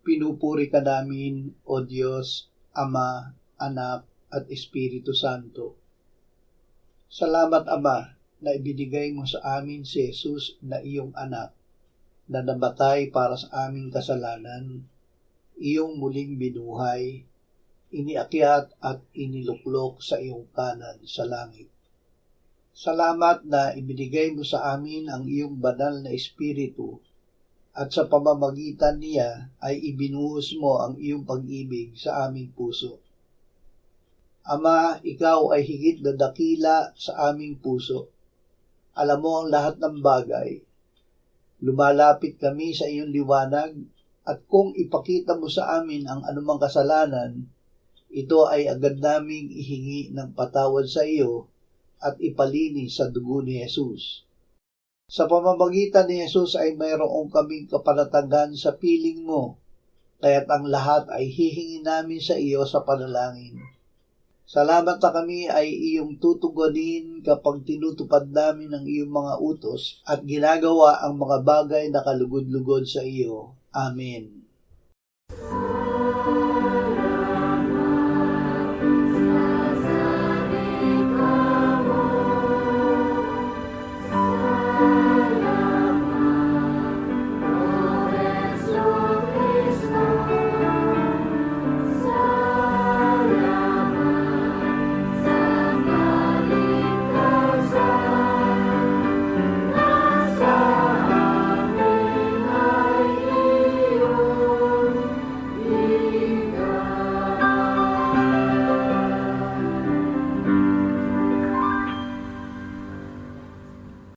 Pinupuri ka namin, O Diyos, Ama, Anak, at Espiritu Santo. Salamat, Ama, na ibinigay mo sa amin si Jesus na iyong anak, na namatay para sa aming kasalanan, iyong muling binuhay, iniakyat at iniluklok sa iyong kanan sa langit. Salamat na ibinigay mo sa amin ang iyong banal na Espiritu, at sa pamamagitan niya ay ibinuhos mo ang iyong pag-ibig sa aming puso. Ama, ikaw ay higit na dakila sa aming puso. Alam mo ang lahat ng bagay. Lumalapit kami sa iyong liwanag, at kung ipakita mo sa amin ang anumang kasalanan, ito ay agad naming ihingi ng patawad sa iyo at ipalinis sa dugo ni Jesus. Sa pamamagitan ni Jesus ay mayroong kaming kapanatagan sa piling mo, kaya't ang lahat ay hihingi namin sa iyo sa panalangin. Salamat na kami ay iyong tutugunin kapag tinutupad namin ang iyong mga utos at ginagawa ang mga bagay na kalugod-lugod sa iyo. Amen.